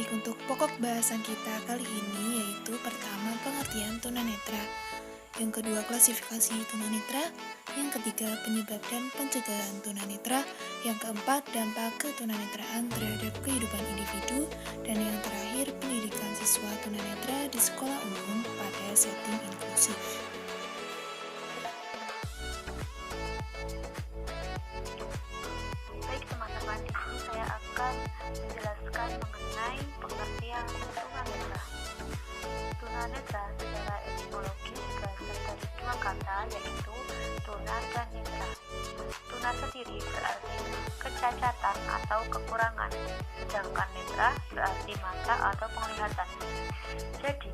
Baik, untuk pokok bahasan kita kali ini yaitu pertama pengertian tunanetra, yang kedua klasifikasi tunanetra, yang ketiga penyebab dan pencegahan tunanetra, yang keempat dampak ketunanetraan terhadap kehidupan individu, dan yang terakhir pendidikan siswa tunanetra di sekolah umum pada setting inklusif. Baik teman-teman, di sini saya akan menjelaskan mengenai pengertian tunanetra. Tunanetra secara etimologis berasal dari dua kata, yaitu tuna dan netra. Tuna sendiri berarti kecacatan atau kekurangan, sedangkan netra berarti mata atau penglihatan. Jadi,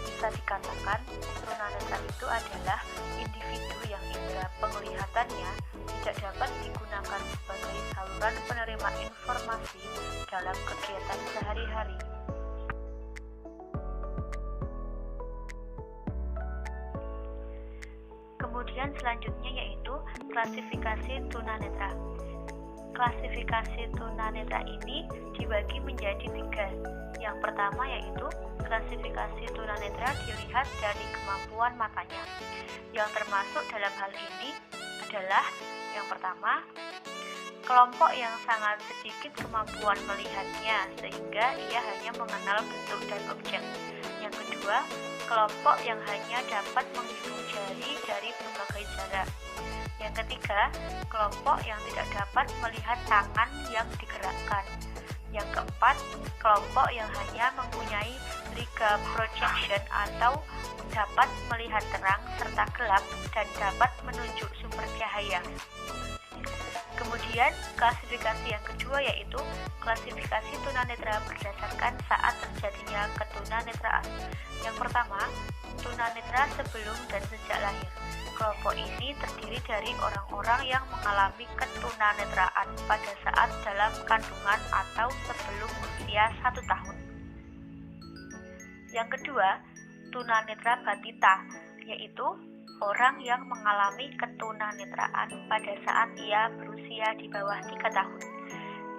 bisa dikatakan tunanetra itu adalah individu yang indera penglihatannya tidak dapat digunakan sebagai saluran penerima informasi dalam kegiatan sehari-hari. Kemudian selanjutnya yaitu klasifikasi tunanetra. Klasifikasi tunanetra ini dibagi menjadi 3. Yang pertama yaitu klasifikasi tunanetra dilihat dari kemampuan matanya. Yang termasuk dalam hal ini adalah yang pertama, kelompok yang sangat sedikit kemampuan melihatnya sehingga ia hanya mengenal bentuk dan objek. Yang kedua, kelompok yang hanya dapat menghitung jari dari berbagai jarak. Yang ketiga, kelompok yang tidak dapat melihat tangan yang digerakkan. Yang keempat, kelompok yang hanya mempunyai riga projection atau dapat melihat terang serta gelap dan dapat menunjuk sumber cahaya. Kemudian, klasifikasi yang kedua yaitu klasifikasi tunanetra berdasarkan saat terjadinya ketunanetraan. Yang pertama, tunanetra sebelum dan sejak lahir. Kelompok ini terdiri dari orang-orang yang mengalami ketunanetraan pada saat dalam kandungan atau sebelum usia 1 tahun. Yang kedua, tunanetra batita, yaitu orang yang mengalami ketunanetraan pada saat ia berusia di bawah 3 tahun.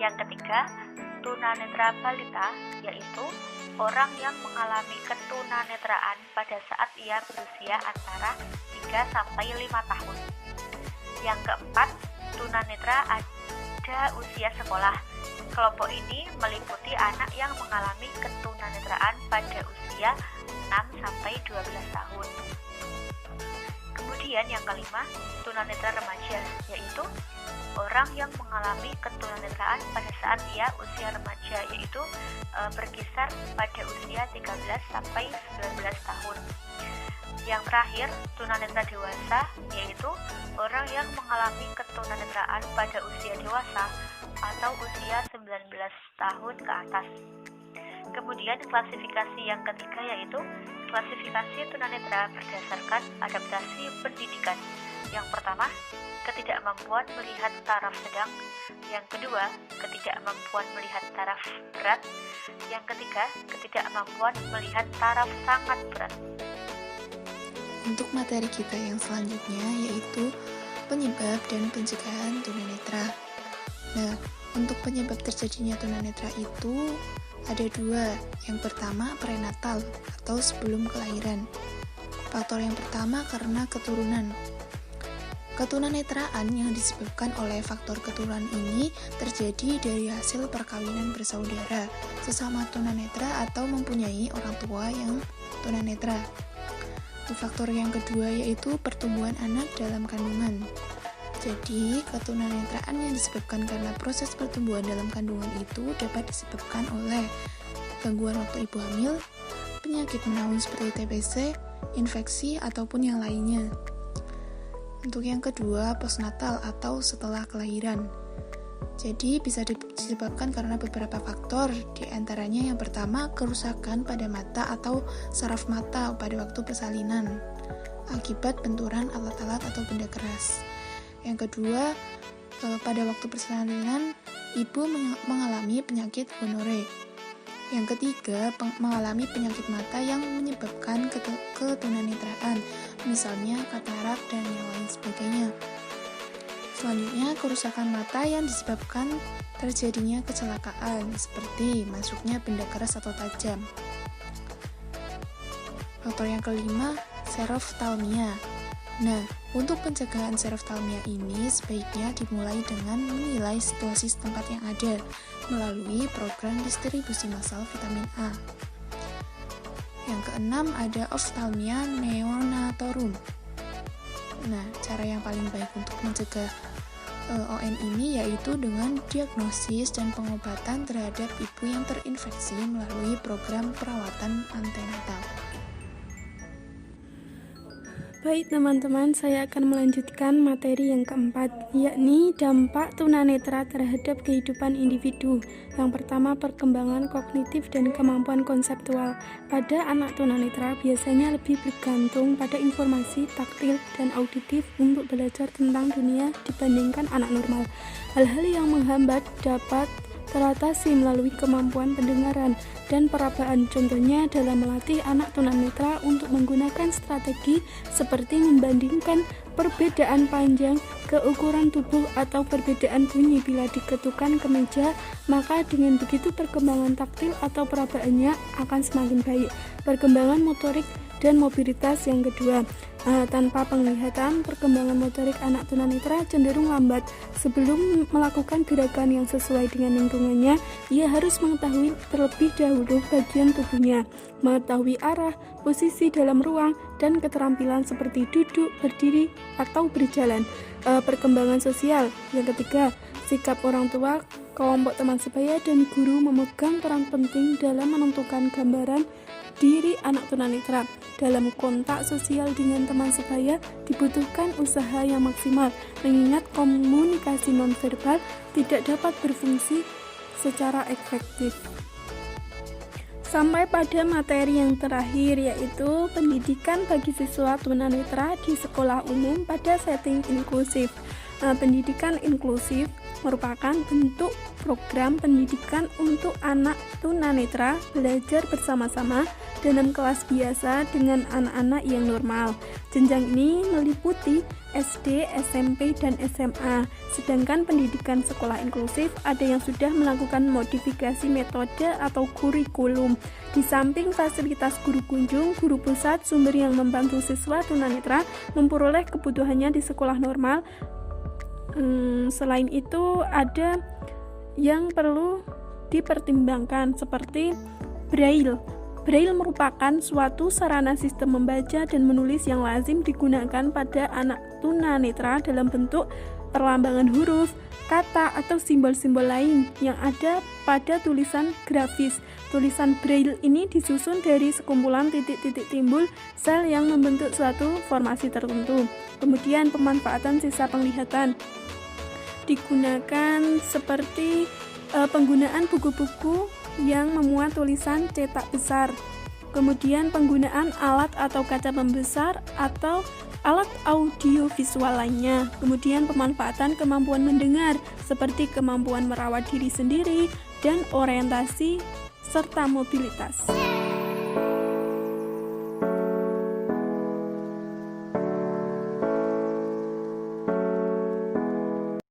Yang ketiga, tunanetra balita, yaitu orang yang mengalami ketunanetraan pada saat ia berusia antara 3-5 tahun. Yang keempat, tunanetra ada usia sekolah. Kelompok ini meliputi anak yang mengalami ketunanetraan pada usia 6-12 tahun. Kemudian yang kelima, tunanetra remaja, yaitu orang yang mengalami ketunanetraan pada saat ia usia remaja, yaitu berkisar pada usia 13-19 tahun. Yang terakhir, tunanetra dewasa, yaitu orang yang mengalami ketunanetraan pada usia dewasa atau usia 19 tahun ke atas. Kemudian klasifikasi yang ketiga yaitu klasifikasi tunanetra berdasarkan adaptasi pendidikan. Yang pertama, ketidakmampuan melihat taraf sedang. Yang kedua, ketidakmampuan melihat taraf berat. Yang ketiga, ketidakmampuan melihat taraf sangat berat. Untuk materi kita yang selanjutnya yaitu penyebab dan pencegahan tunanetra. Nah, untuk penyebab terjadinya tunanetra itu ada 2. Yang pertama, prenatal atau sebelum kelahiran. Faktor yang pertama karena keturunan. Ketunanetraan yang disebabkan oleh faktor keturunan ini terjadi dari hasil perkawinan bersaudara sesama tunanetra atau mempunyai orang tua yang tunanetra. Faktor yang kedua yaitu pertumbuhan anak dalam kandungan. Jadi, ketunanetraan yang disebabkan karena proses pertumbuhan dalam kandungan itu dapat disebabkan oleh gangguan waktu ibu hamil, penyakit menaun seperti TBC, infeksi, ataupun yang lainnya. Untuk yang kedua, postnatal atau setelah kelahiran. Jadi, bisa disebabkan karena beberapa faktor, di antaranya yang pertama, kerusakan pada mata atau saraf mata pada waktu persalinan, akibat benturan alat-alat atau benda keras. Yang kedua, pada waktu persalinan, ibu mengalami penyakit gonore. Yang ketiga, mengalami penyakit mata yang menyebabkan ketunanetraan, misalnya katarak dan yang lain sebagainya. Selanjutnya, kerusakan mata yang disebabkan terjadinya kecelakaan seperti masuknya benda keras atau tajam. Faktor yang kelima, seroftalmia. Nah, untuk pencegahan seroftalmia ini sebaiknya dimulai dengan menilai situasi setempat yang ada melalui program distribusi massal vitamin A. Yang keenam ada oftalmia neonatorum. Nah, cara yang paling baik untuk mencegah ON ini yaitu dengan diagnosis dan pengobatan terhadap ibu yang terinfeksi melalui program perawatan antenatal. Baik teman-teman, saya akan melanjutkan materi yang keempat, yakni dampak tunanetra terhadap kehidupan individu. Yang pertama, perkembangan kognitif dan kemampuan konseptual. Pada anak tunanetra biasanya lebih bergantung pada informasi taktil dan auditif untuk belajar tentang dunia dibandingkan anak normal. Hal-hal yang menghambat dapat teratasi melalui kemampuan pendengaran dan perabaan, contohnya dalam melatih anak tunanetra untuk menggunakan strategi seperti membandingkan perbedaan panjang, keukuran tubuh, atau perbedaan bunyi bila diketukkan ke meja, maka dengan begitu perkembangan taktil atau perabaannya akan semakin baik. Perkembangan motorik dan mobilitas yang kedua, tanpa penglihatan, perkembangan motorik anak tunanetra cenderung lambat. Sebelum melakukan gerakan yang sesuai dengan lingkungannya, ia harus mengetahui terlebih dahulu bagian tubuhnya, mengetahui arah, posisi dalam ruang, dan keterampilan seperti duduk, berdiri, atau berjalan. Perkembangan sosial yang ketiga, sikap orang tua, kelompok teman sebaya, dan guru memegang peran penting dalam menentukan gambaran diri anak tunanetra. Dalam kontak sosial dengan teman sebaya dibutuhkan usaha yang maksimal, mengingat komunikasi nonverbal tidak dapat berfungsi secara efektif. Sampai pada materi yang terakhir, yaitu pendidikan bagi siswa tunanetra di sekolah umum pada setting inklusif. Pendidikan inklusif merupakan bentuk program pendidikan untuk anak tunanetra belajar bersama-sama dalam kelas biasa dengan anak-anak yang normal. Jenjang ini meliputi SD, SMP, dan SMA. Sedangkan pendidikan sekolah inklusif ada yang sudah melakukan modifikasi metode atau kurikulum. Di samping fasilitas guru kunjung, guru pusat, sumber yang membantu siswa tunanetra memperoleh kebutuhannya di sekolah normal. Selain itu ada yang perlu dipertimbangkan seperti Braille. Braille merupakan suatu sarana sistem membaca dan menulis yang lazim digunakan pada anak tunanetra dalam bentuk perlambangan huruf, kata, atau simbol-simbol lain yang ada pada tulisan grafis. Tulisan Braille ini disusun dari sekumpulan titik-titik timbul sel yang membentuk suatu formasi tertentu. Kemudian pemanfaatan sisa penglihatan digunakan seperti penggunaan buku-buku yang memuat tulisan cetak besar. Kemudian penggunaan alat atau kaca pembesar atau alat audio visual lainnya. Kemudian pemanfaatan kemampuan mendengar seperti kemampuan merawat diri sendiri dan orientasi serta mobilitas.